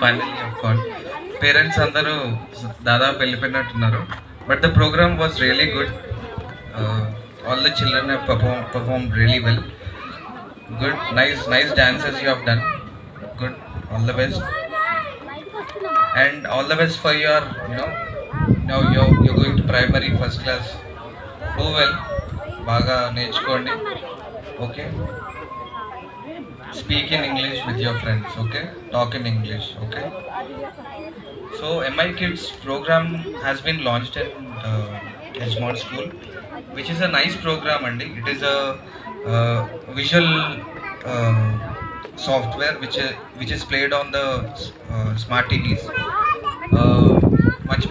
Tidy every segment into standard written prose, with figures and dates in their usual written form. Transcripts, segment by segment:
Finally, of course. Parents అందరూ దాదాపు వెళ్ళిపోయినట్టున్నారు. But the program was really good. All the children have performed really well. Good, nice dances you have done. Good, all the best. And all the best for your, now you're going to primary first class. Do well. బాగా నేర్చుకోండి. Okay. Speak in English with your friends. Okay. Talk in English. Okay. So MI Kids program has been launched in Edgemont School, which is a nice program, Andy. It is a visual uh, software which is played on the smart TVs.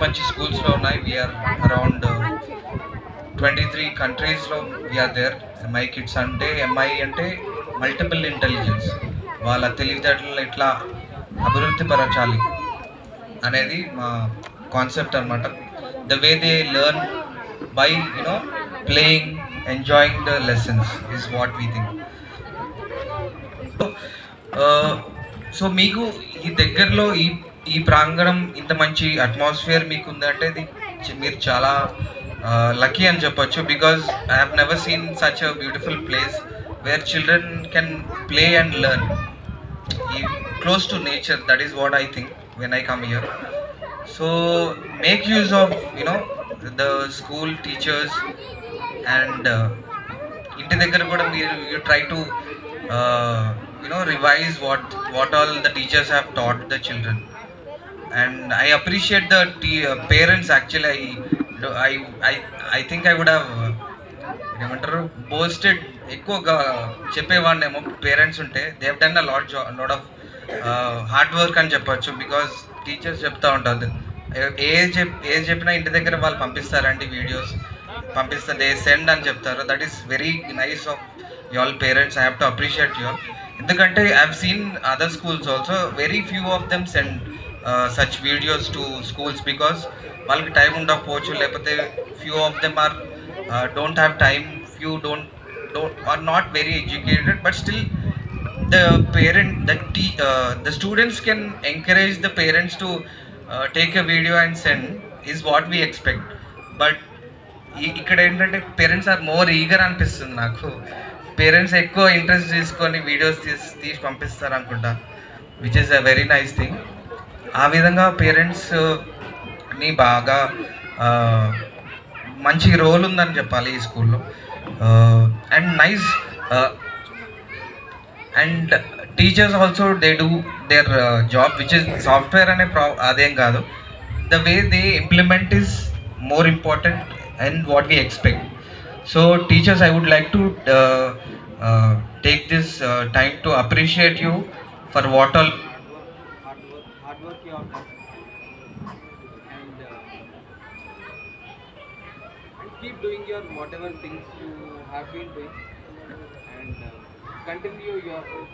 మంచి schools లో ఉన్నాయి. We are around 23 countries లో we are there. MI Kids అంటే MI అంటే multiple intelligence. వాళ్ళ తెలివితేటలు ఎట్లా అభివృద్ధి పరచాలి అనేది మా కాన్సెప్ట్ అనమాట. The way they learn by playing, enjoying the lessons is what we think. So మీకు ఈ దగ్గరలో ఈ ప్రాంగణం ఇంత మంచి అట్మాస్ఫియర్ మీకు ఉందంటే ఇది మీరు చాలా లక్కీ అని చెప్పొచ్చు. Because I have never seen such a beautiful place where children can play and learn close to nature. That is what I think when I come here. So make use of the school teachers and inti దగ్గర కూడా you try to revise what all the teachers have taught the children. And I appreciate the parents. Actually I think I would have ఏమంటారు boasted ఎక్కువగా చెప్పేవాడినేమో parents ఉంటే. They have done a lot of hard work అని చెప్పొచ్చు. Because teachers చెప్తూ ఉంటారు, ఏది చెప్పినా ఇంటి దగ్గర వాళ్ళు పంపిస్తారండి, వీడియోస్ పంపిస్తారు, దే సెండ్ అని చెప్తారు. That is very nice of your parents. I have to appreciate your. ఎందుకంటే I have seen other schools also, very few of them send such videos to schools because వాళ్ళకి time ఉండకపోవచ్చు, లేకపోతే few of them are don't have time, few don't are not very educated, but still the the students can encourage the parents to take a video and send is what we expect. But ఇక్కడ ఏంటంటే parents are more eager అనిపిస్తుంది నాకు. Parents ఎక్కువ interest తీసుకొని videos తీసి పంపిస్తారు అనుకుంటా, which is a very nice thing. ఆ విధంగా పేరెంట్స్ని బాగా మంచి రోల్ ఉందని చెప్పాలి ఈ స్కూల్లో. And nice and teachers also they do their job which is software అనే అదేం కాదు. The way they implement is more important and what we expect. So teachers, I would like to take this time to appreciate you for what all hard work you have done. And keep doing your whatever things you have been doing and continue your work.